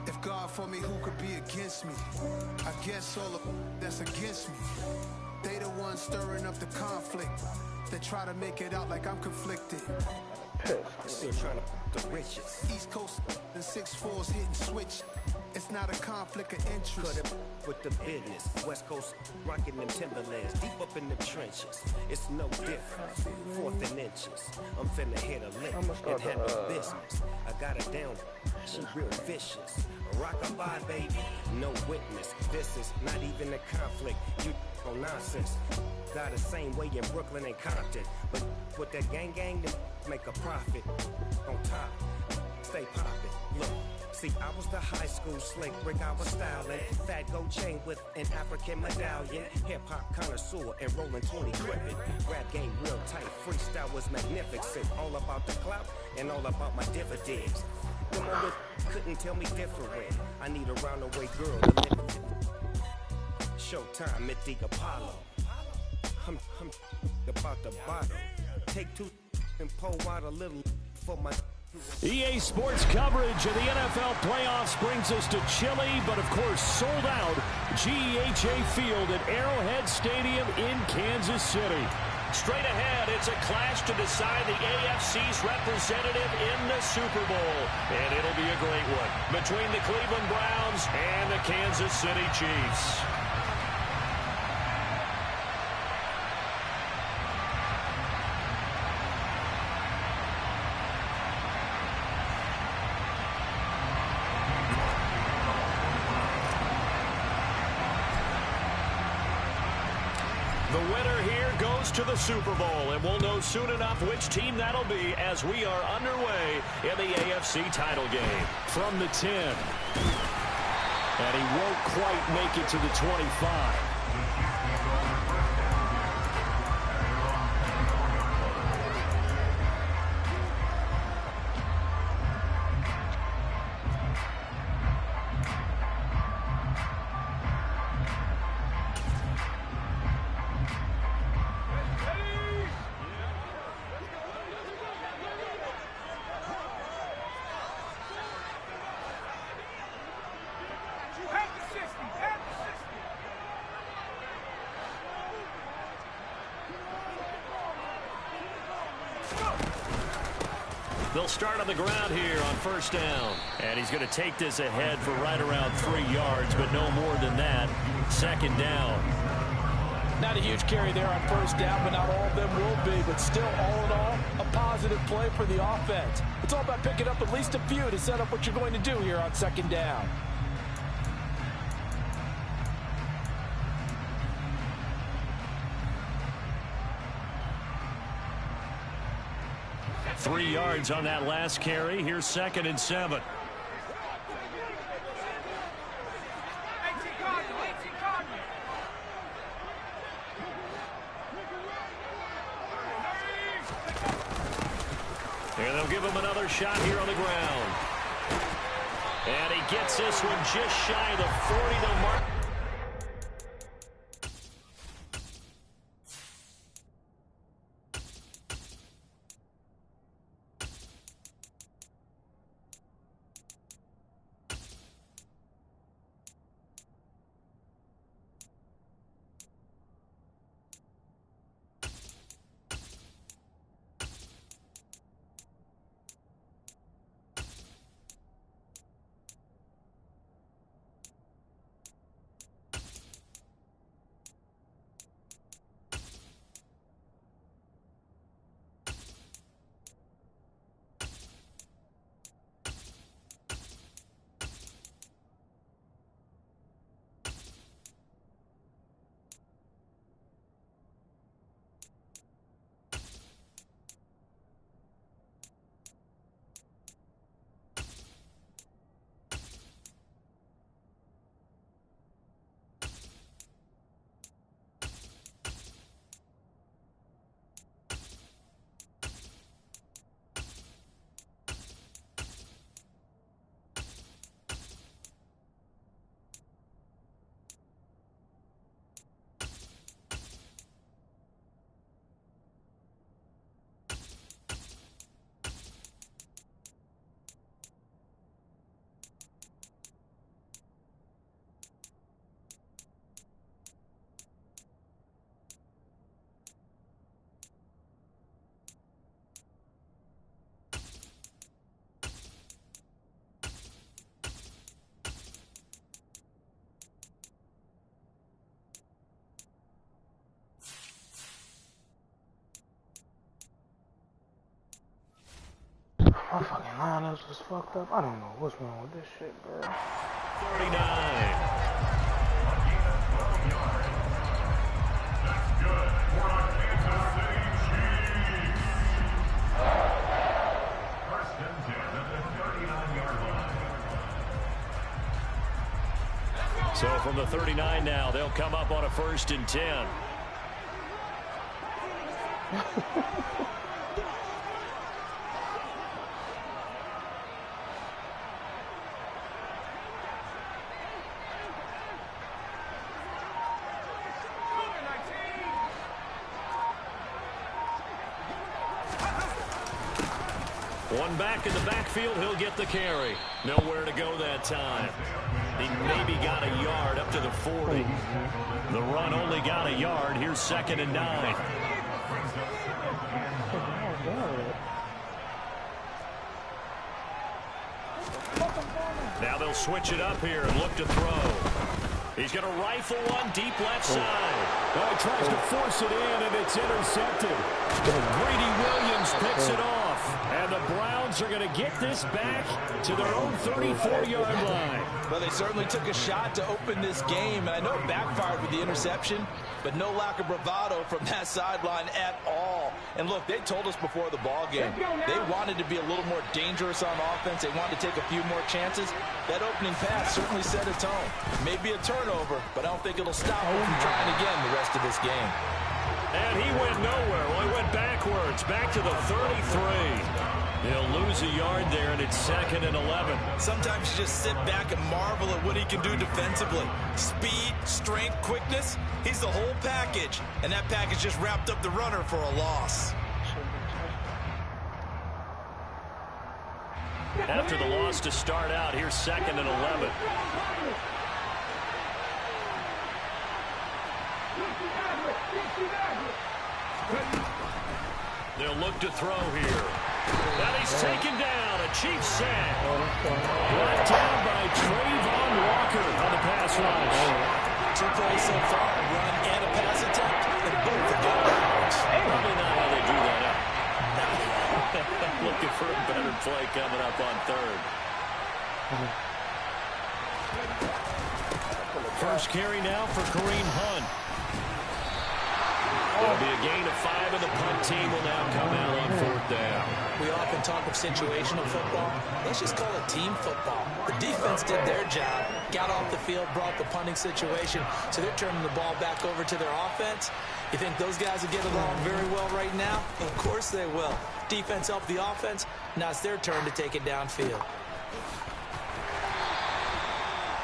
If God for me, who could be against me? I guess all of that's against me. They the ones stirring up the conflict. They try to make it out like I'm conflicted. Still trying to the riches. East Coast and 6'4s hitting switch. It's not a conflict of interest. Cut it with the business. West Coast rocking them Timberlands, deep up in the trenches. It's no different. 4th and inches. I'm finna hit a lick and handle business. I got it down. She real vicious. Rockabye, baby. No witness. This is not even a conflict. You on nonsense. Got the same way in Brooklyn and Compton, but with that gang, then make a profit. On top, stay poppin'. Look. See, I was the high school slick brick, I was styling. Fat gold chain with an African medallion. Hip-hop connoisseur and rolling 20 gripping. Rap game real tight, freestyle was magnificent. All about the clout and all about my dividends. The moment couldn't tell me different. I need a round-the-way girl to live it. Showtime at the Apollo. I'm about the bottle. Take 2 and pour out a little for my... EA Sports coverage of the NFL playoffs brings us to chilly, but of course sold out GEHA Field at Arrowhead Stadium in Kansas City. Straight ahead, it's a clash to decide the AFC's representative in the Super Bowl. And it'll be a great one between the Cleveland Browns and the Kansas City Chiefs. The winner here goes to the Super Bowl, and we'll know soon enough which team that'll be as we are underway in the AFC title game. From the 10. And he won't quite make it to the 25. They'll start on the ground here on first down. And he's going to take this ahead for right around 3 yards, but no more than that. Second down. Not a huge carry there on first down, but not all of them will be. But still, all in all, a positive play for the offense. It's all about picking up at least a few to set up what you're going to do here on second down. Three yards on that last carry. Here's 2nd and 7. And they'll give him another shot here on the ground. And he gets this one just shy of the 40 to mark. eyes was fucked up. I don't know what's wrong with this shit, bro. 39. So from the 39 now, they'll come up on a 1st and 10. One back in the backfield, he'll get the carry. Nowhere to go that time. He maybe got a yard up to the 40. The run only got a yard. Here's 2nd and 9. Now they'll switch it up here and look to throw. He's going to rifle one deep left side. Oh, he tries to force it in, and it's intercepted. Greedy Williams picks it off. And the Browns are going to get this back to their own 34-yard line. Well, they certainly took a shot to open this game, and I know it backfired with the interception, but no lack of bravado from that sideline at all. And look, they told us before the ball game, they wanted to be a little more dangerous on offense. They wanted to take a few more chances. That opening pass certainly set a tone. Maybe a turnover, but I don't think it'll stop them from trying again the rest of this game. And he went nowhere. Well, he went backwards, back to the 33. He'll lose a yard there, and it's 2nd and 11. Sometimes you just sit back and marvel at what he can do defensively. Speed, strength, quickness, he's the whole package. And that package just wrapped up the runner for a loss. After the loss to start out, here's 2nd and 11. They'll look to throw here. And he's taken down. A Chiefs sack. Brought down by Trayvon Walker on the pass rush. 2 plays so far, a run and a pass attempt, and both are good yards. Probably not how they drew that up. Looking for a better play coming up on 3rd. First carry now for Kareem Hunt. It'll be a gain of 5, and the punt team will now come out on 4th down. We often talk of situational football. Let's just call it team football. The defense did their job, got off the field, brought the punting situation, so they're turning the ball back over to their offense. You think those guys will get along very well right now? Of course they will. Defense helped the offense. Now it's their turn to take it downfield.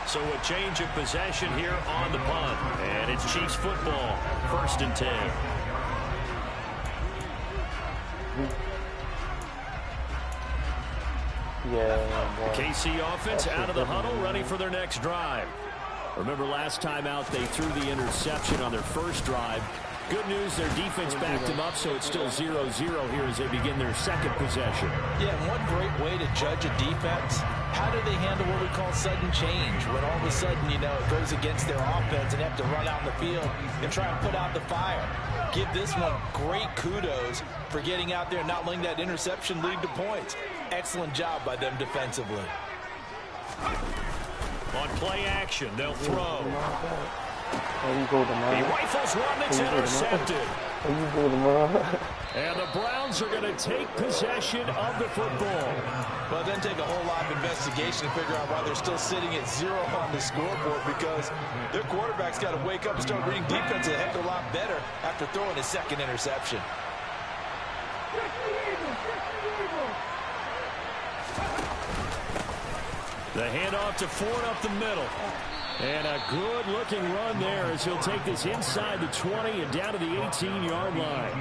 So a change of possession here on the punt. And it's Chiefs football. 1st and 10. Yeah, KC offense out of the huddle, ready for their next drive. Remember last time out, they threw the interception on their first drive. Good news, their defense backed them up, so it's still 0-0 here as they begin their 2nd possession. Yeah, and one great way to judge a defense, how do they handle what we call sudden change? When all of a sudden, you know, it goes against their offense and they have to run out in the field and try and put out the fire. Give this one great kudos for getting out there and not letting that interception lead to points. Excellent job by them defensively. On play action, they'll throw. He rifles one that's intercepted. And the Browns are going to take possession of the football. Well, it doesn't take a whole lot of investigation to figure out why they're still sitting at 0 on the scoreboard, because their quarterback's got to wake up and start reading defense a heck of a lot better after throwing his 2nd interception. The handoff to Ford up the middle. And a good-looking run there as he'll take this inside the 20 and down to the 18-yard line.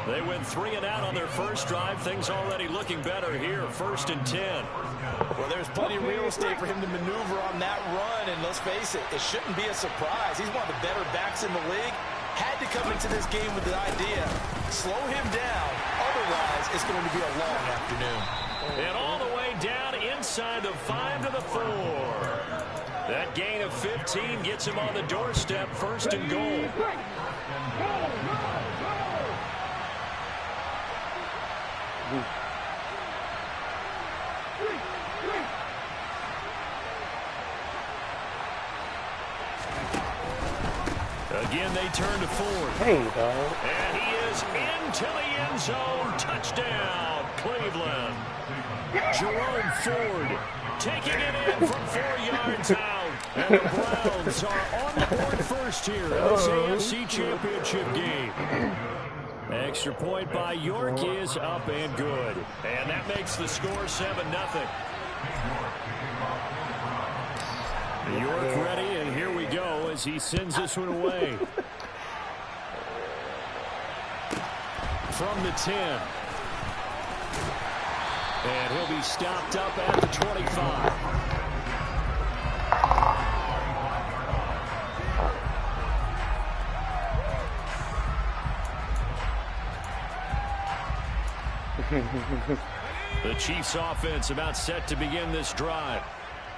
They went 3 and out on their first drive. Things already looking better here. 1st and 10. Well, there's plenty of real estate for him to maneuver on that run. And let's face it, it shouldn't be a surprise. He's one of the better backs in the league. Had to come into this game with the idea, slow him down. Otherwise, it's going to be a long afternoon. And all the way down inside the 5 to the 4. That gain of 15 gets him on the doorstep. 1st and goal. Again, they turn to Ford. Hey, dog. And he is into the end zone. Touchdown, Cleveland. Jerome Ford taking it in from 4 yards out. And the Browns are on the board first here in this AFC Championship game. Extra point by York is up and good. And that makes the score 7-0. York ready, and here we go as he sends this one away. From the 10. And he'll be stopped up at the 25. The Chiefs offense about set to begin this drive.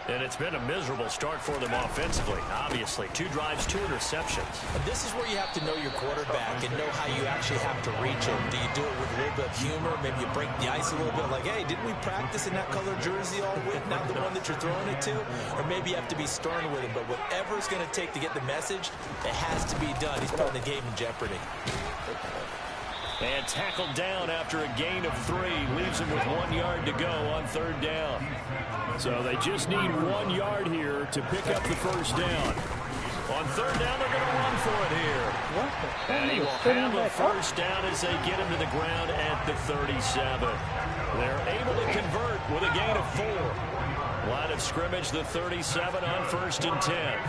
And it's been a miserable start for them offensively. Obviously, 2 drives, 2 interceptions. And this is where you have to know your quarterback and know how you actually have to reach him. Do you do it with a little bit of humor? Maybe you break the ice a little bit like, hey, didn't we practice in that color jersey all week, not the one that you're throwing it to? Or maybe you have to be stern with him. But whatever it's going to take to get the message, it has to be done. He's putting the game in jeopardy. And tackled down after a gain of 3. Leaves him with 1 yard to go on 3rd down. So they just need 1 yard here to pick up the first down. On 3rd down, they're going to run for it here. And he will have a first down as they get him to the ground at the 37. They're able to convert with a gain of 4. Line of scrimmage, the 37 on 1st and 10.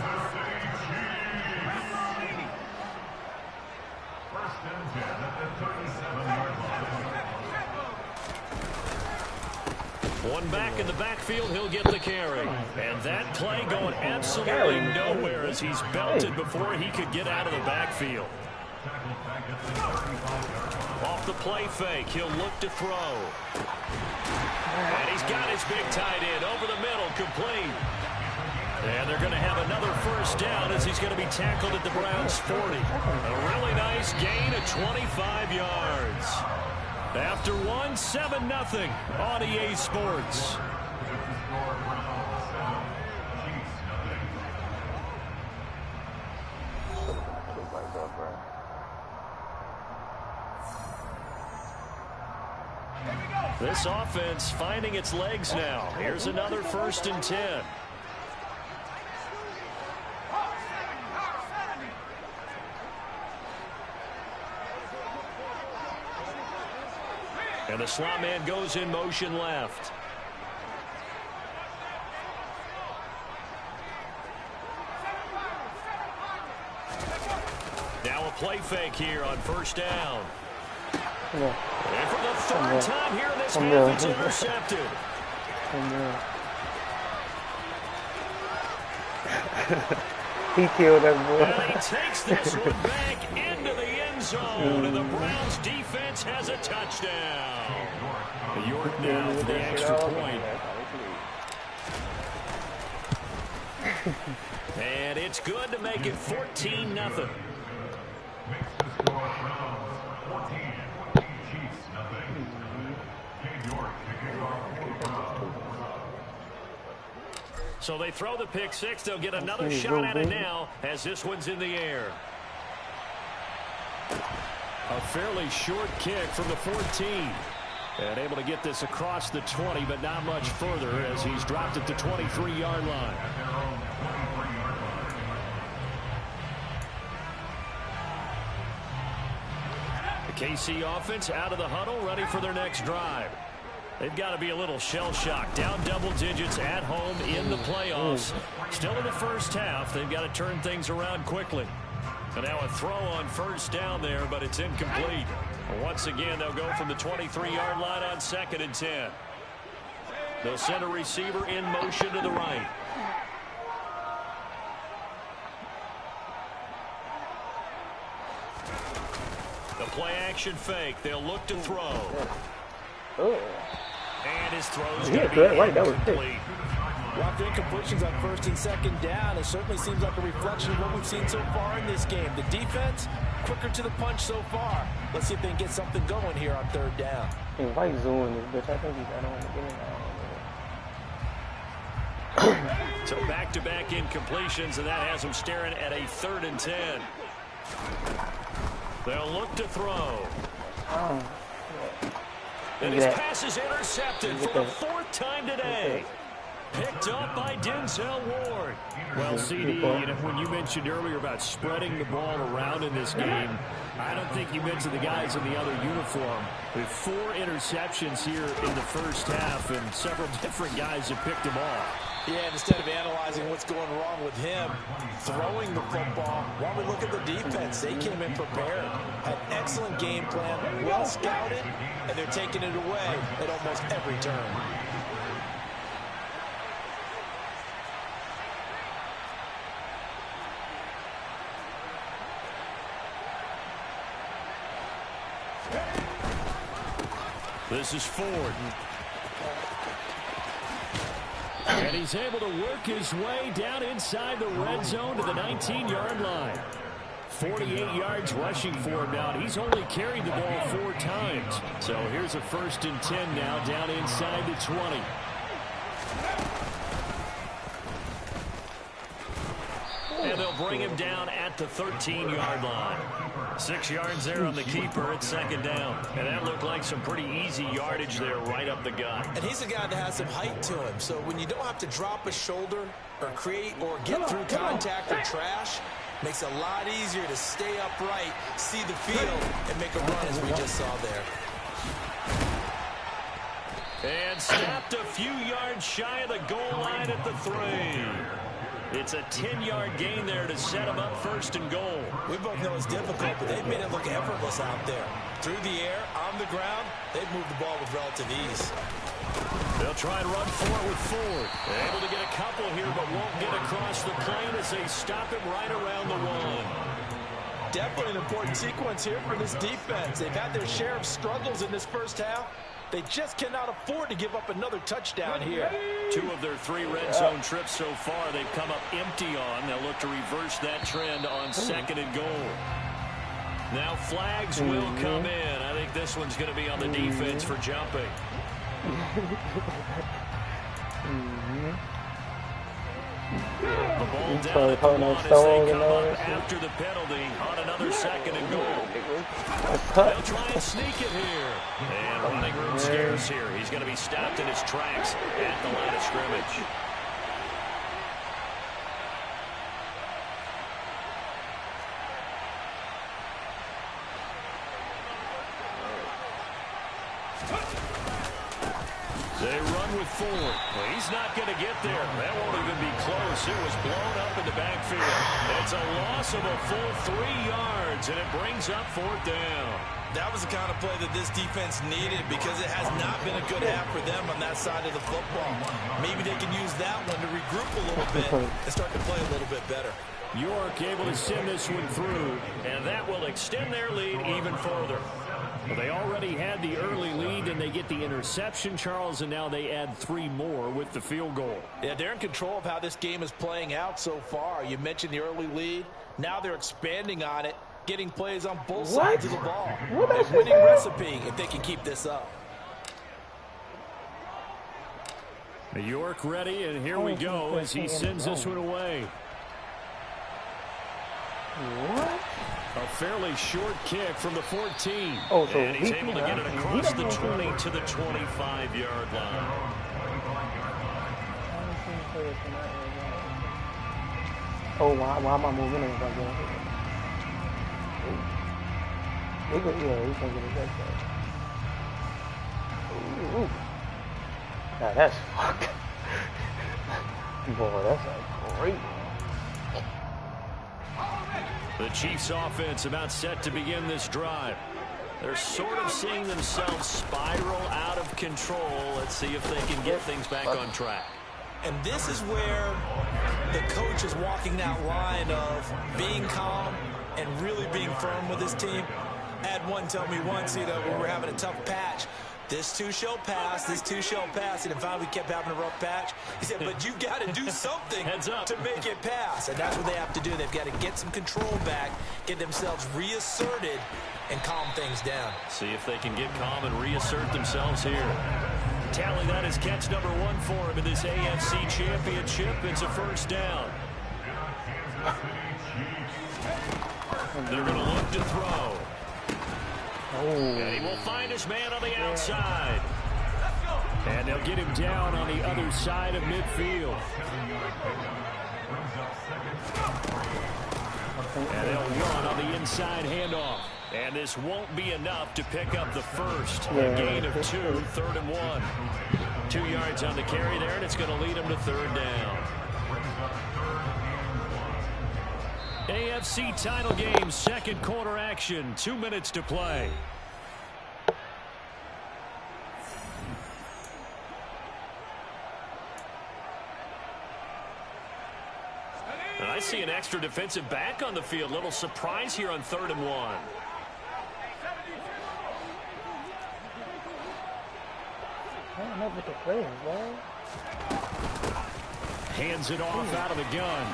One back in the backfield, he'll get the carry. And that play going absolutely nowhere as he's belted before he could get out of the backfield. Off the play fake, he'll look to throw. And he's got his big tight end over the middle, complete. And they're going to have another first down as he's going to be tackled at the Browns' 40. A really nice gain of 25 yards. After 1, 7-0 on EA Sports. This offense finding its legs now. Here's another 1st and 10. And the slot man goes in motion left. Now a play fake here on 1st down. And for the 3rd time here in this half, it's intercepted. He killed that boy. And he takes this one back into the end zone, and the Browns defense has a touchdown. York now for the extra point. And it's good to make it 14-0. So they throw the pick 6. They'll get another shot at it now as this one's in the air. A fairly short kick from the 14. And able to get this across the 20, but not much further as he's dropped at the 23-yard line. The KC offense out of the huddle, ready for their next drive. They've got to be a little shell-shocked. Down double digits at home in the playoffs. Still in the first half. They've got to turn things around quickly. And now a throw on 1st down there, but it's incomplete. Once again, they'll go from the 23-yard line on 2nd and 10. They'll send a receiver in motion to the right. The play-action fake. They'll look to throw. And his throw's going to be incomplete. Rough incompletions on 1st and 2nd down. It certainly seems like a reflection of what we've seen so far in this game. The defense, quicker to the punch so far. Let's see if they can get something going here on 3rd down. Invite Zoom this bitch. I think he got on the game. So back-to-back incompletions, and that has them staring at a 3rd and 10. They'll look to throw. Oh. And his pass is intercepted for the 4th time today. Picked up by Denzel Ward. Well, CD, you know, when you mentioned earlier about spreading the ball around in this game, I don't think you mentioned the guys in the other uniform. With 4 interceptions here in the first half, and several different guys have picked them off. Yeah, instead of analyzing what's going wrong with him throwing the football, while we look at the defense, they came in prepared, had excellent game plan, well scouted, and they're taking it away at almost every turn. This is Ford. And he's able to work his way down inside the red zone to the 19-yard line. 48 yards rushing for him now. He's only carried the ball 4 times. So here's a 1st and 10 now down inside the 20. And they'll bring him down at the 13-yard line. 6 yards there on the keeper at 2nd down. And that looked like some pretty easy yardage there right up the gut. And he's a guy that has some height to him. So when you don't have to drop a shoulder or create or get through contact or trash, makes it a lot easier to stay upright, see the field, and make a run as we just saw there. And snapped a few yards shy of the goal line at the 3. It's a 10-yard gain there to set him up 1st and goal. We both know it's difficult, but they've made it look effortless out there. Through the air, on the ground, they've moved the ball with relative ease. They'll try and run for it with Ford. They're able to get a couple here, but won't get across the plane as they stop him right around the 1. Definitely an important sequence here for this defense. They've had their share of struggles in this first half. They just cannot afford to give up another touchdown here. 2 of their 3 red zone trips so far they've come up empty on. They'll look to reverse that trend on 2nd and goal. Now flags will come in. I think this one's going to be on the defense for jumping. The ball down at the 1 as they come up after the penalty on another 2nd and goal. They'll try and sneak it here. And running room scarce here. He's going to be stopped in his tracks at the line of scrimmage. They run with Ford. Well, he's not going to get there. That won't even be close. It was blown up in the backfield. It's a loss of a full 3 yards, and it brings up 4th down. That was the kind of play that this defense needed because it has not been a good half for them on that side of the football. Maybe they can use that one to regroup a little bit and start to play a little bit better. York able to send this one through, and that will extend their lead even further. Well, they already had the early lead, and they get the interception, Charles, and now they add 3 more with the field goal. Yeah, they're in control of how this game is playing out so far. You mentioned the early lead. Now they're expanding on it, getting plays on both sides of the ball. A winning recipe if they can keep this up. York ready, and here we go as he sends this one away. What? A fairly short kick from the 14. Oh, so and he's able to get it across the 20 to the 25-yard line. Oh, why am I moving in like that? Yeah, he's gonna get it back there. Ooh. Now that's fucking. Boy, that's a great one. The Chiefs offense about set to begin this drive. They're sort of seeing themselves spiral out of control. Let's see if they can get things back on track. And this is where the coach is walking that line of being calm and really being firm with his team. I had one tell me once, when we're having a tough patch, this too shall pass, this too shall pass. And finally we kept having a rough patch. He said, but you got to do something to make it pass. And that's what they have to do. They've got to get some control back, get themselves reasserted, and calm things down. See if they can get calm and reassert themselves here. Tally that is catch number 1 for him in this AFC Championship. It's a first down. They're going to look to throw. Oh. And he will find his man on the outside. And they'll get him down on the other side of midfield. And they'll run on the inside handoff. And this won't be enough to pick up the first. A gain of 2, 3rd and 1. 2 yards on the carry there, and it's going to lead them to 3rd down. AFC title game, 2nd quarter action. 2 minutes to play. I see an extra defensive back on the field. Little surprise here on 3rd and 1. I don't know what the play is, bro. Hands it off out of the gun.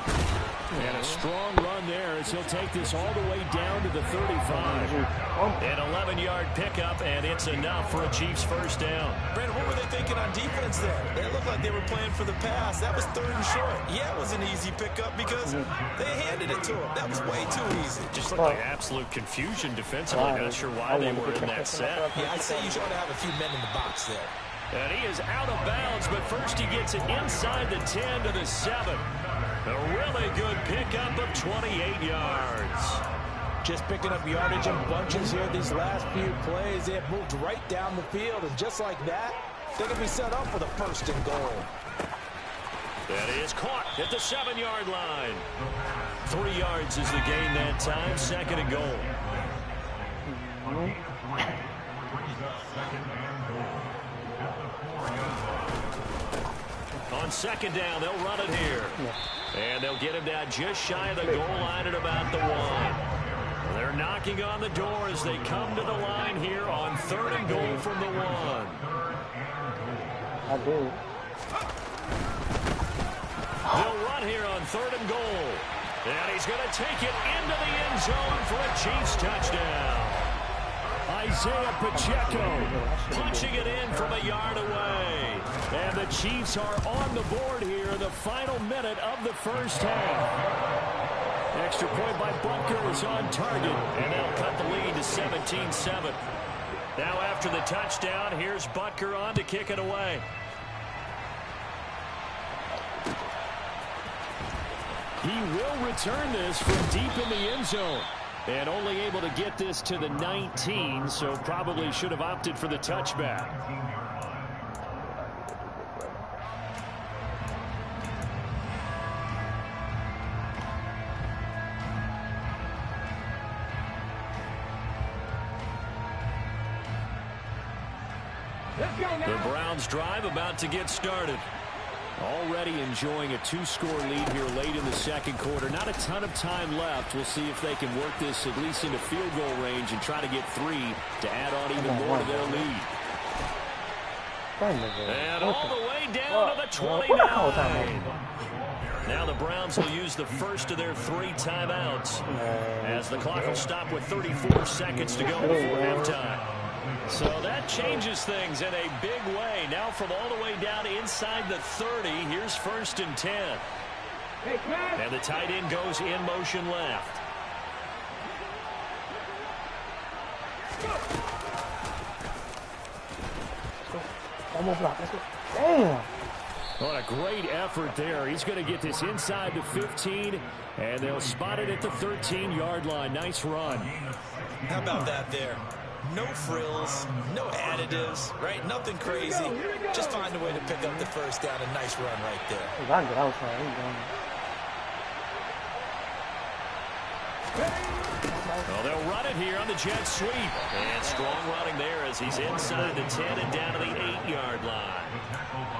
And a strong run there as he'll take this all the way down to the 35. An 11-yard pickup, and it's enough for a Chiefs first down. Brandon, what were they thinking on defense there? They looked like they were playing for the pass. That was 3rd and short. Yeah, it was an easy pickup because they handed it to him. That was way too easy. Just looked like absolute confusion defensively. Not sure why they were in that set. Yeah, I'd say you ought to have a few men in the box there. And he is out of bounds, but first he gets it inside the 10 to the 7. A really good pickup of 28 yards. Just picking up yardage in bunches here these last few plays. They have moved right down the field, and just like that, they can be set up for the 1st and goal. That is caught at the 7-yard line. 3 yards is the gain that time. 2nd and goal. On 2nd down, they'll run it here. And they'll get him down just shy of the goal line at about the 1. They're knocking on the door as they come to the line here on 3rd and goal from the 1. I do. They'll run here on 3rd and goal. And he's going to take it into the end zone for a Chiefs touchdown. Isaiah Pacheco punching it in from a yard away. And the Chiefs are on the board here in the final minute of the first half. Extra point by Butker is on target. And they'll cut the lead to 17-7. Now after the touchdown, here's Butker on to kick it away. He will return this from deep in the end zone. And only able to get this to the 19, so probably should have opted for the touchback. The Browns drive about to get started. Already enjoying a 2-score lead here late in the 2nd quarter. Not a ton of time left. We'll see if they can work this at least into field goal range and try to get 3 to add on even more to their lead. And all the way down to the 29. Now the Browns will use the first of their 3 timeouts as the clock will stop with 34 seconds to go before halftime. So that changes things in a big way. Now from all the way down inside the 30, here's 1st and 10. And the tight end goes in motion left. Almost blocked. Let's go. Damn. What a great effort there. He's going to get this inside the 15, and they'll spot it at the 13-yard line. Nice run. How about that there? No frills, no additives, right? Nothing crazy. Just find a way to pick up the first down. A nice run right there. Well, they'll run it here on the jet sweep. And strong running there as he's inside the 10 and down to the 8-yard line.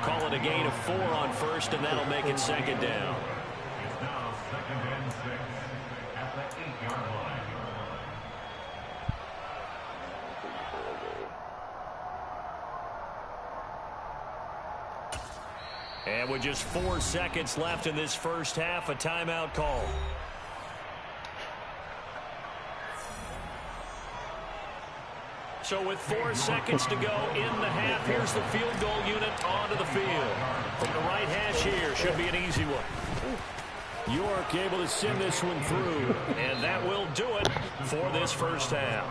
Call it a gain of 4 on 1st, and that'll make it 2nd down. And with just 4 seconds left in this first half, a timeout call. So with 4 seconds to go in the half, here's the field goal unit onto the field. From the right hash here, should be an easy one. York able to send this one through, and that will do it for this first half.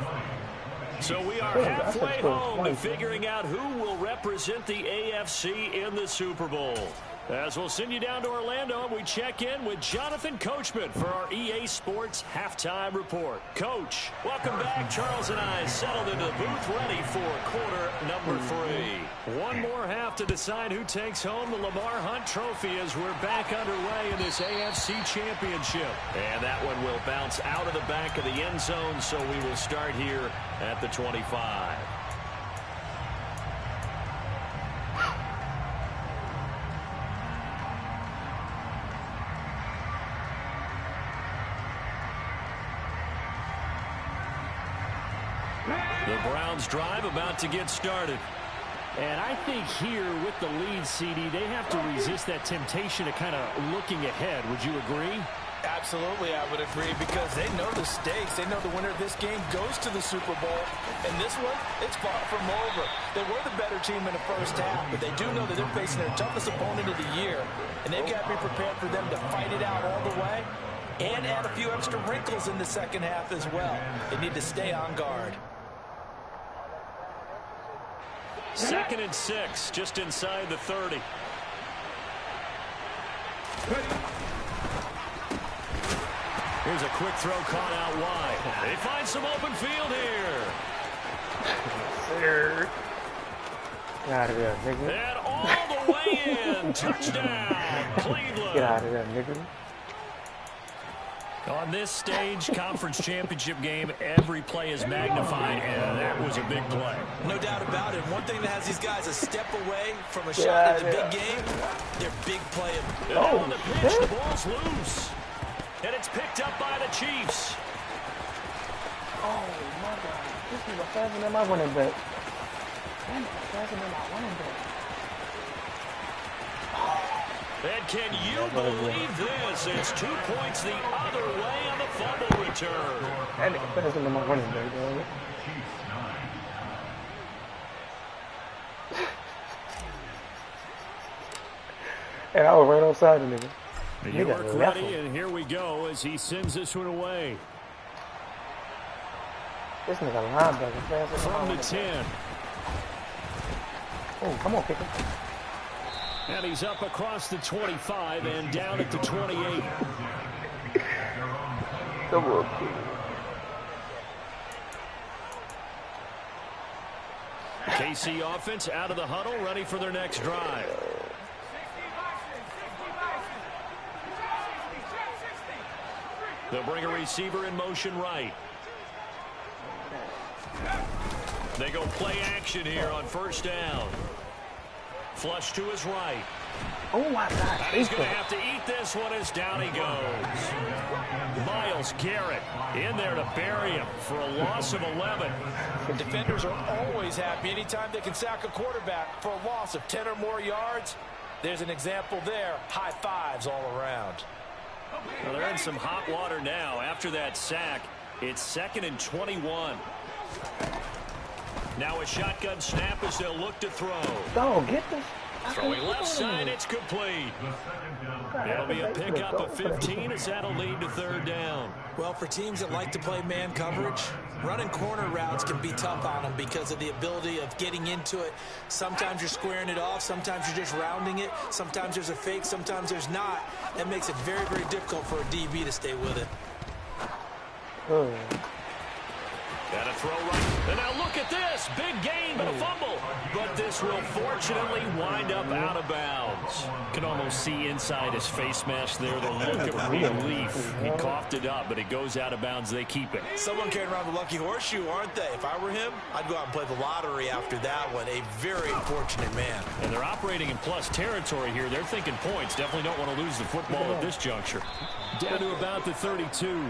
So we are halfway home to figuring out who will represent the AFC in the Super Bowl. As we'll send you down to Orlando, and we check in with Jonathan Coachman for our EA Sports Halftime Report. Coach, welcome back. Charles and I settled into the booth ready for quarter number 3. One more half to decide who takes home the Lamar Hunt Trophy as we're back underway in this AFC Championship. And that one will bounce out of the back of the end zone, so we will start here at the 25. The Browns drive about to get started. And I think here with the lead, CD, they have to resist that temptation of kind of looking ahead. Would you agree? Absolutely, I would agree, because they know the stakes. They know the winner of this game goes to the Super Bowl. And this one, it's far from over. They were the better team in the first half, but they do know that they're facing their toughest opponent of the year. And they've got to be prepared for them to fight it out all the way and add a few extra wrinkles in the second half as well. They need to stay on guard. 2nd and 6, just inside the 30. Here's a quick throw caught out wide. They find some open field here. Get out of there, nigga. And all the way in. Touchdown, Cleveland. Get out of there, nigga. On this stage, conference championship game, every play is magnified, and that was a big play. No doubt about it. One thing that has these guys a step away from a shot at the big game, they're big playing. Oh, on the pitch, the ball's loose. And it's picked up by the Chiefs. Oh, my God. This is faster than my running back. Damn it, faster than my running back. And can you believe this? It's 2 points the other way on the fumble return. That nigga faster than my running back, dog. And I was right outside the nigga. York ready, and here we go as he sends this one away. This nigga linebacker faster from the 10. Oh, come on, kicker. And he's up across the 25 and down at the 28. Come on, kicker. KC offense out of the huddle, ready for their next drive. They'll bring a receiver in motion right. They go play action here on first down. Flush to his right. Oh, my God. And he's going to have to eat this one as down he goes. Myles Garrett in there to bury him for a loss of 11. Defenders are always happy anytime they can sack a quarterback for a loss of 10 or more yards. There's an example there. High fives all around. Well, they're in some hot water now. After that sack, it's 2nd and 21. Now a shotgun snap as they'll look to throw. Oh, get this. Throwing left side, it's complete. It'll be a pickup of 15 as that'll lead to 3rd down. Well, for teams that like to play man coverage, running corner routes can be tough on them because of the ability of getting into it. Sometimes you're squaring it off. Sometimes you're just rounding it. Sometimes there's a fake. Sometimes there's not. That makes it very, very difficult for a DB to stay with it. Oh. Got to throw right. And now look at this. Big gain, but a fumble. But this will fortunately wind up out of bounds. Can almost see inside his face mask there. The look of relief. He coughed it up, but it goes out of bounds. They keep it. Someone carrying around the lucky horseshoe, aren't they? If I were him, I'd go out and play the lottery after that one. A very fortunate man. And they're operating in plus territory here. They're thinking points. Definitely don't want to lose the football at this juncture. Down to about the 32.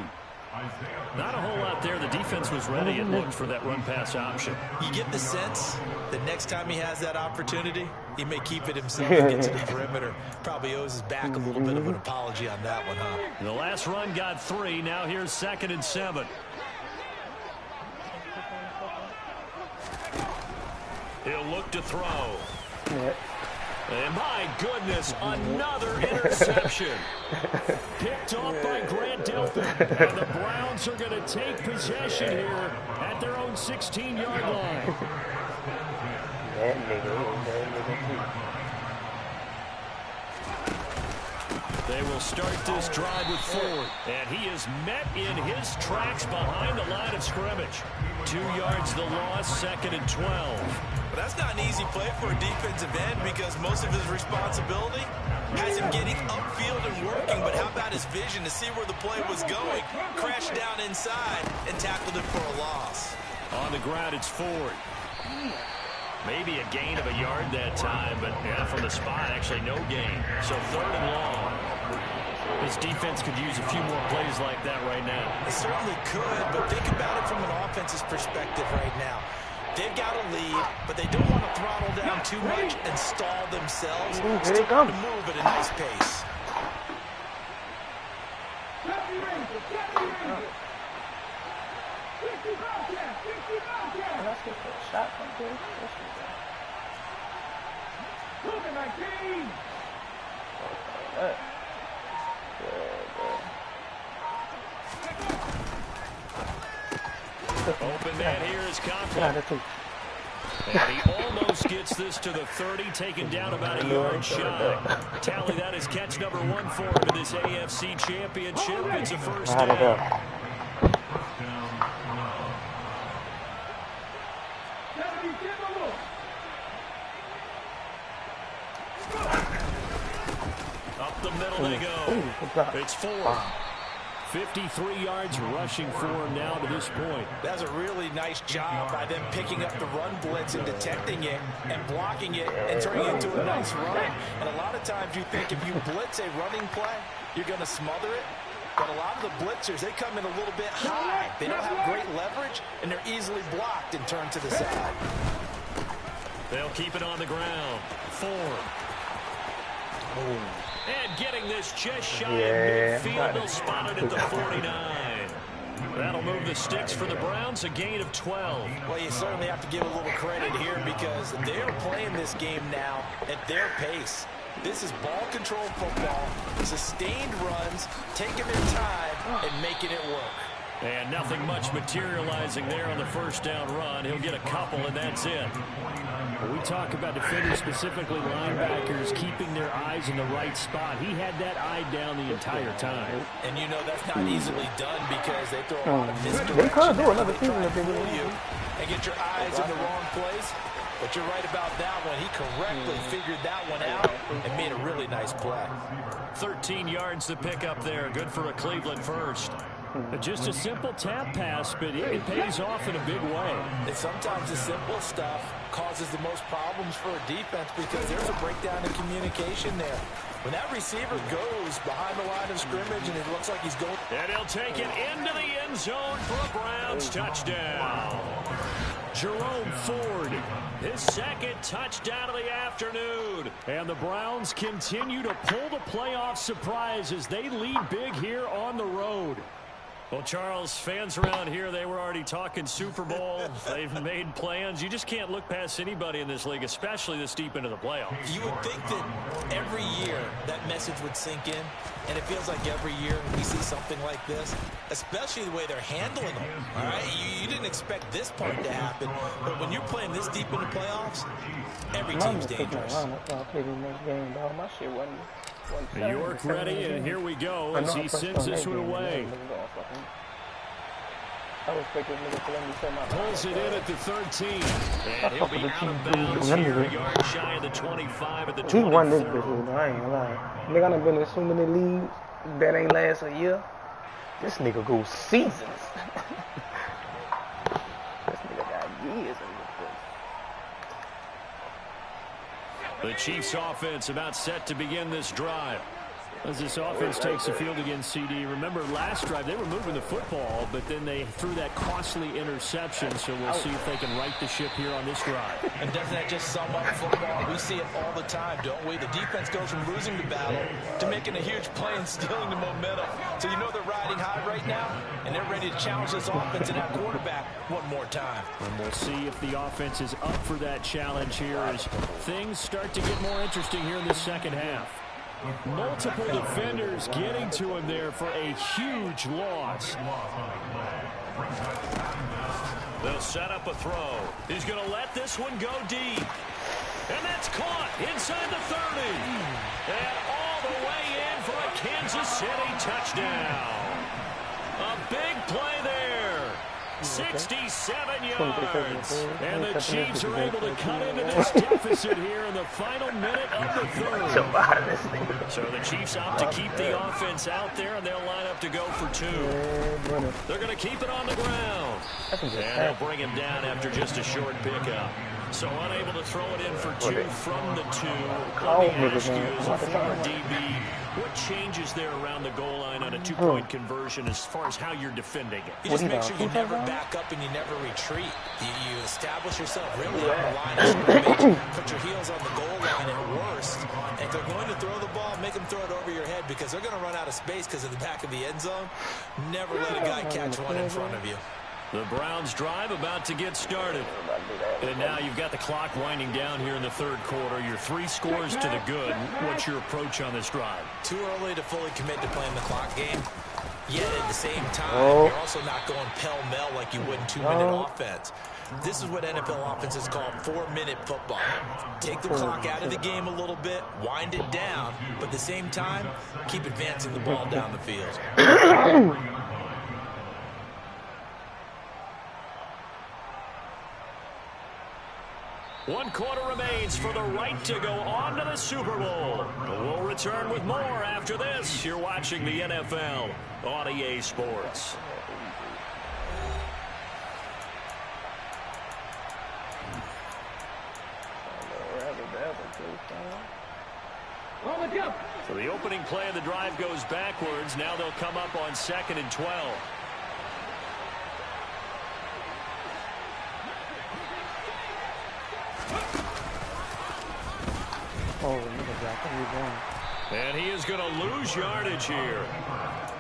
Not a whole lot there. The defense was ready and looked for that run-pass option. You get the sense that next time he has that opportunity, he may keep it himself and get to the perimeter. Probably owes his back a little bit of an apology on that one, huh? The last run got 3. Now here's 2nd and 7. He'll look to throw. Yeah. And my goodness, another interception. Picked off by Grant Delpit. And the Browns are going to take possession here at their own 16-yard line. That nigga too. They will start this drive with Ford. And he is met in his tracks behind the line of scrimmage. 2 yards the loss, 2nd and 12. But that's not an easy play for a defensive end because most of his responsibility has him getting upfield and working. But how about his vision to see where the play was going? Crashed down inside and tackled it for a loss. On the ground, it's Ford. Maybe a gain of a yard that time, but yeah, from the spot, actually no gain. So 3rd and long. This defense could use a few more plays like that right now. They certainly could, but think about it from an offense's perspective right now. They've got a lead, but they don't want to throttle down too much and stall themselves. Here they come. To move at a nice pace. Let's get a shot from here. Open man here is Conklin. And he almost gets this to the 30, taken down about a yard shy. Tally, that is catch number 1 for him in this AFC Championship. It's a first down. Up the middle they go. It's Ford. 53 yards rushing for him now to this point. That's a really nice job by them picking up the run blitz and detecting it and blocking it and turning it into a nice run. And a lot of times you think if you blitz a running play, you're going to smother it. But a lot of the blitzers, they come in a little bit high. They don't have great leverage, and they're easily blocked and turned to the side. They'll keep it on the ground. Ford. And getting this just shy of midfield, they'll spot it at the 49. That'll move the sticks for the Browns, a gain of 12. Well, you certainly have to give a little credit here because they're playing this game now at their pace. This is ball control football, sustained runs, taking their time and making it work. And nothing much materializing there on the first down run. He'll get a couple, and that's it. When we talk about defenders, specifically linebackers, keeping their eyes in the right spot. He had that eye down the entire time. And you know that's not easily done because they throw a lot of misdirection. They could do another season if they fool did. you and get your eyes in the wrong place. But you're right about that one. He correctly figured that one out and made a really nice play. 13 yards to pick up there. Good for a Cleveland first. Just a simple tap pass, but it pays off in a big way. And sometimes the simple stuff causes the most problems for a defense because there's a breakdown in communication there. When that receiver goes behind the line of scrimmage and it looks like he's going... And he'll take it into the end zone for a Browns touchdown. Jerome Ford, his second touchdown of the afternoon. And the Browns continue to pull the playoff surprise as they lead big here on the road. Well, Charles, fans around here, they were already talking Super Bowl. They've made plans. You just can't look past anybody in this league, especially this deep into the playoffs. You would think that every year that message would sink in, and it feels like every year we see something like this, especially the way they're handling them. All right, you didn't expect this part to happen, but when you're playing this deep in the playoffs, every team's dangerous. New York ready, and here we go as he sends this one away. Pulls it in at the 13. And he'll be out of bounds here, a yard shy of the 25 at the 24. He won this bitch, I ain't gonna lie. Nigga done been in so many leagues that ain't last a year. This nigga goes seasons. This nigga got years in this place. The Chiefs offense about set to begin this drive. As this offense takes the field against CD, remember last drive they were moving the football, but then they threw that costly interception, so we'll see if they can right the ship here on this drive. And doesn't that just sum up football? We see it all the time, don't we? The defense goes from losing the battle to making a huge play and stealing the momentum. So you know they're riding high right now, and they're ready to challenge this offense and that quarterback one more time. And we'll see if the offense is up for that challenge here as things start to get more interesting here in the second half. Multiple defenders getting to him there for a huge loss. They'll set up a throw. He's going to let this one go deep. And that's caught inside the 30. And all the way in for a Kansas City touchdown. A big play there. 67 yards. And the Chiefs are able to cut into this deficit here in the final minute of the third. So the Chiefs opt to keep the offense out there, and they'll line up to go for 2. They're going to keep it on the ground. And they'll bring him down after just a short pickup. So unable to throw it in for 2 from the 2. Let me ask you, as a former DB, what changes there around the goal line on a 2-point conversion as far as how you're defending it? You just make sure you never back up and you never retreat. You establish yourself really on the line of scrimmage, put your heels on the goal line at worst, and if they're going to throw the ball, make them throw it over your head because they're going to run out of space because of the back of the end zone. Never let a guy catch one in front of you. The Browns drive about to get started. And now you've got the clock winding down here in the third quarter. You're 3 scores to the good. What's your approach on this drive? Too early to fully commit to playing the clock game. Yet at the same time, you're also not going pell-mell like you would in 2-minute offense. This is what NFL offenses call 4-minute football. Take the clock out of the game a little bit, wind it down, but at the same time, keep advancing the ball down the field. 1 quarter remains for the right to go on to the Super Bowl. We'll return with more after this. You're watching the NFL on EA Sports. So the opening play of the drive goes backwards. Now they'll come up on 2nd and 12. And he is going to lose yardage here.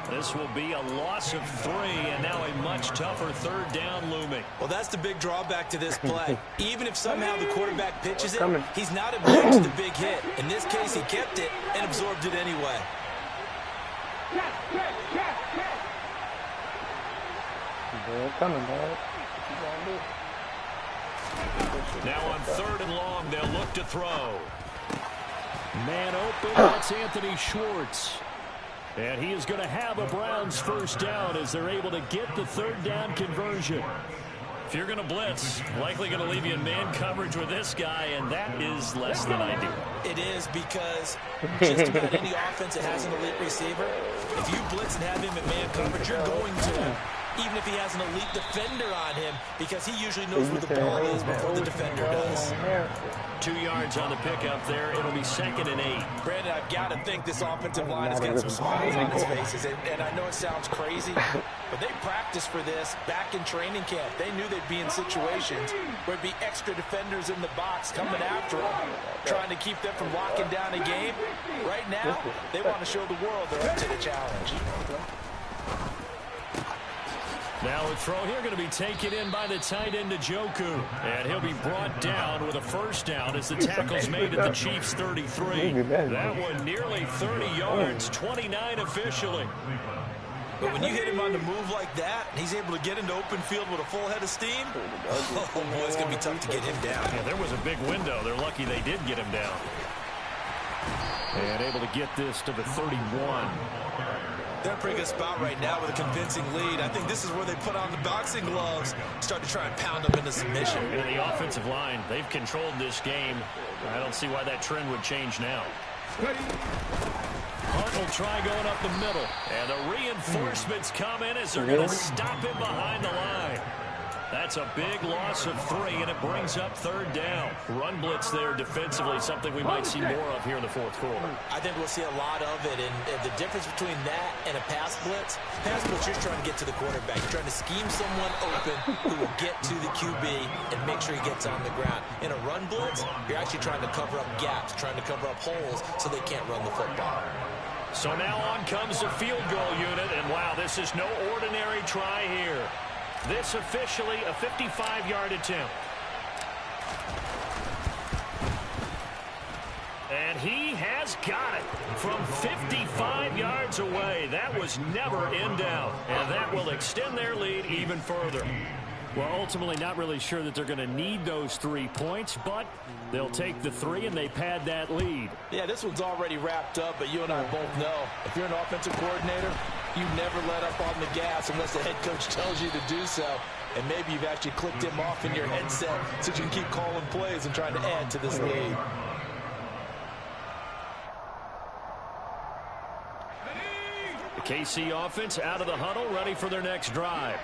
This will be a loss of 3, and now a much tougher 3rd down looming. Well, that's the big drawback to this play. Even if somehow the quarterback pitches it, he's not immune to the big hit. In this case, he kept it and absorbed it anyway. Now on 3rd and long, they'll look to throw. Man open, that's Anthony Schwartz. And he is going to have a Browns 1st down as they're able to get the 3rd down conversion. If you're going to blitz, likely going to leave you in man coverage with this guy, and that is less than ideal. It is because just about any offense that has an elite receiver, if you blitz and have him in man coverage, you're going to, even if he has an elite defender on him, because he usually knows where the ball is before the defender does. 2 yards on the pickup there. It'll be 2nd and 8. Brandon, I've got to think this offensive line has got some smiles on its faces. And I know it sounds crazy, but they practiced for this back in training camp. They knew they'd be in situations where there'd be extra defenders in the box coming after them, trying to keep them from locking down a game. Right now, they want to show the world they're up to the challenge. Now a throw here going to be taken in by the tight end Njoku. And he'll be brought down with a 1st down as the tackle's made at the Chiefs' 33. That one nearly 30 yards, 29 officially. But when you hit him on the move like that, he's able to get into open field with a full head of steam, oh boy, it's going to be tough to get him down. Yeah, there was a big window. They're lucky they did get him down. And able to get this to the 31. They're in a pretty good spot right now with a convincing lead. I think this is where they put on the boxing gloves, start to try and pound them into submission. And the offensive line, they've controlled this game. I don't see why that trend would change now. Hunt will try going up the middle. And the reinforcements come in as they're going to stop him behind the line. That's a big loss of 3, and it brings up 3rd down. Run blitz there defensively, something we might see more of here in the 4th quarter. I think we'll see a lot of it, and the difference between that and a pass blitz, you're trying to get to the quarterback. You're trying to scheme someone open who will get to the QB and make sure he gets on the ground. In a run blitz, you're actually trying to cover up gaps, trying to cover up holes so they can't run the football. So now on comes the field goal unit, and wow, this is no ordinary try here. This officially a 55-yard attempt. And he has got it from 55 yards away. That was never in doubt, and that will extend their lead even further. Well, ultimately not really sure that they're going to need those 3 points, but they'll take the 3 and they pad that lead. Yeah, this one's already wrapped up, but you and I both know if you're an offensive coordinator, you never let up on the gas unless the head coach tells you to do so. And maybe you've actually clicked him off in your headset so you can keep calling plays and trying to add to this lead. The KC offense out of the huddle, ready for their next drive.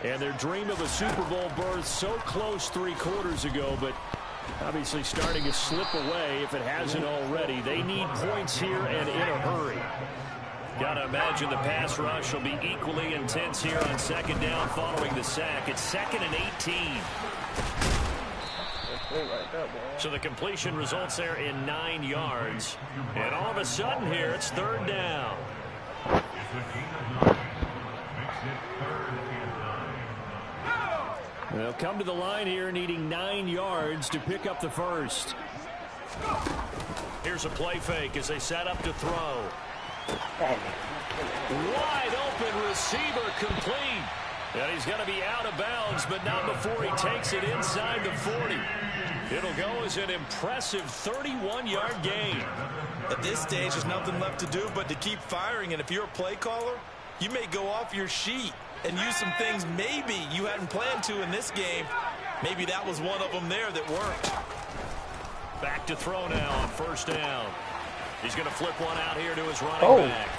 And their dream of a Super Bowl berth so close 3 quarters ago, but obviously starting to slip away if it hasn't already. They need points here and in a hurry. Got to imagine the pass rush will be equally intense here on 2nd down following the sack. It's 2nd and 18. So the completion results there in 9 yards. And all of a sudden here, it's 3rd down. They'll come to the line here needing 9 yards to pick up the first. Here's a play fake as they set up to throw. Wide open receiver complete. And he's going to be out of bounds, but not before he takes it inside the 40. It'll go as an impressive 31-yard gain. At this stage, there's nothing left to do but to keep firing. And if you're a play caller, you may go off your sheet and use some things maybe you hadn't planned to in this game. Maybe that was one of them there that worked. Back to throw now on 1st down. He's going to flip one out here to his running back.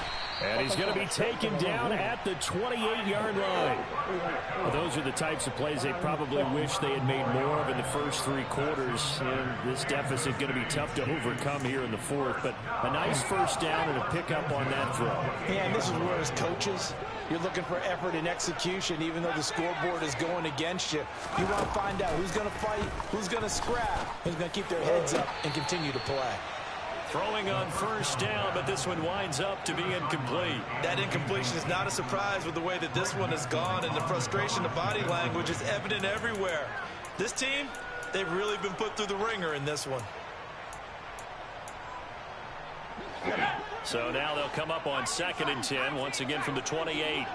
And he's going to be taken down at the 28-yard line. Well, those are the types of plays they probably wish they had made more of in the first 3 quarters. And this deficit going to be tough to overcome here in the 4th. But a nice 1st down and a pickup on that throw. Yeah, and this is where as coaches, you're looking for effort and execution, even though the scoreboard is going against you. You want to find out who's going to fight, who's going to scrap, who's going to keep their heads up and continue to play. Throwing on 1st down, but this one winds up to be incomplete. That incompletion is not a surprise with the way that this one has gone, and the frustration of body language is evident everywhere. This team, they've really been put through the ringer in this one. So now they'll come up on 2nd and 10, once again from the 28.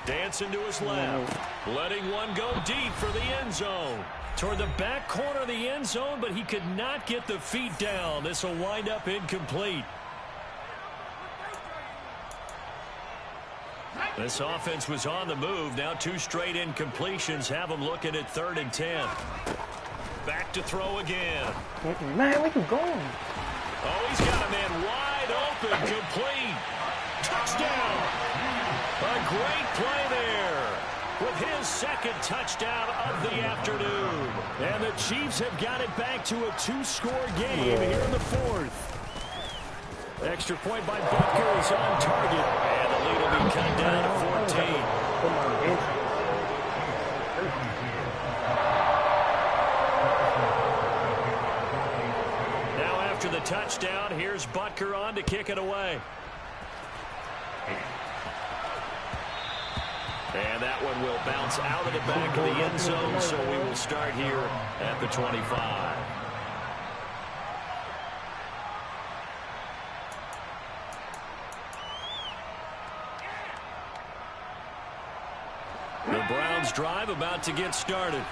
Dancing to his left, letting one go deep for the end zone. Toward the back corner of the end zone, but he could not get the feet down. This will wind up incomplete. This offense was on the move. Now 2 straight incompletions have them looking at 3rd and 10. Back to throw again. Man, where you going? Oh, he's got a man wide open, complete. Touchdown. A great play there with his 2nd touchdown of the afternoon. And the Chiefs have got it back to a 2-score game here in the 4th. Extra point by Butker is on target. And the lead will be cut down to 14. Now after the touchdown, here's Butker on to kick it away. And that one will bounce out of the back of the end zone, so we will start here at the 25. The Browns drive about to get started.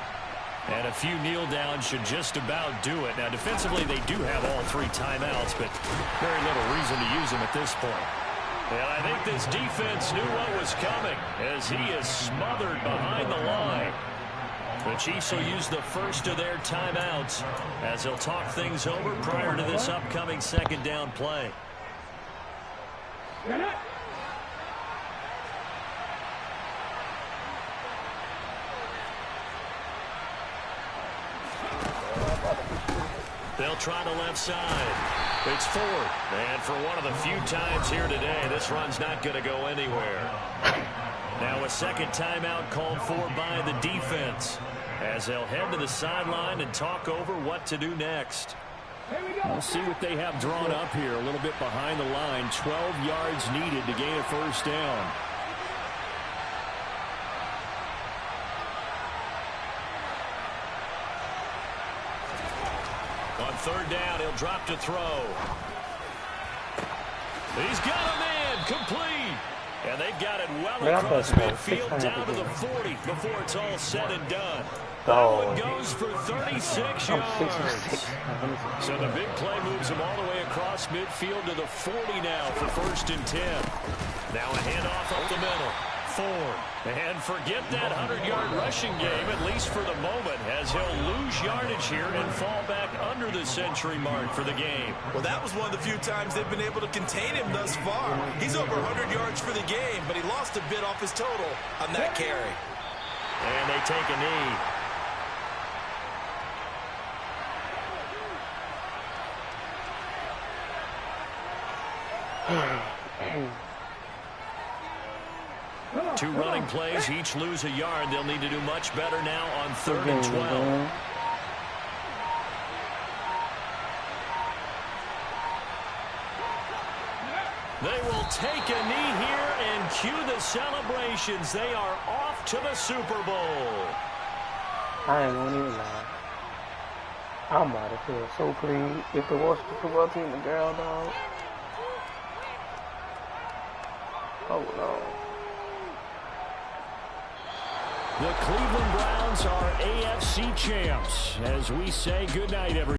And a few kneel downs should just about do it. Now, defensively, they do have all 3 timeouts, but very little reason to use them at this point. And I think this defense knew what was coming as he is smothered behind the line. The Chiefs will use the first of their timeouts as they'll talk things over prior to this upcoming second down play. They'll try the left side. It's Ford. And for one of the few times here today, this run's not going to go anywhere. Now a second timeout called for by the defense as they'll head to the sideline and talk over what to do next. We'll see what they have drawn up here a little bit behind the line. 12 yards needed to gain a first down. On third down, he'll drop to throw. He's got a man complete. And they've got it well across midfield down to the 40 before it's all said and done. That one goes for 36 yards. So the big play moves them all the way across midfield to the 40 now for 1st and 10. Now a handoff up the middle. Ford. And forget that 100-yard rushing game, at least for the moment, as he'll lose yardage here and fall back under the century mark for the game. Well, that was one of the few times they've been able to contain him thus far. He's over 100 yards for the game, but he lost a bit off his total on that carry. And they take a knee. Two running plays, each lose a yard. They'll need to do much better now on 3rd and 12. They will take a knee here and cue the celebrations. They are off to the Super Bowl. I ain't gonna even lie. I'm about to feel so pleased if the Washington football team, the girl, dog. Oh, no. The Cleveland Browns are AFC champs as we say goodnight, everyone.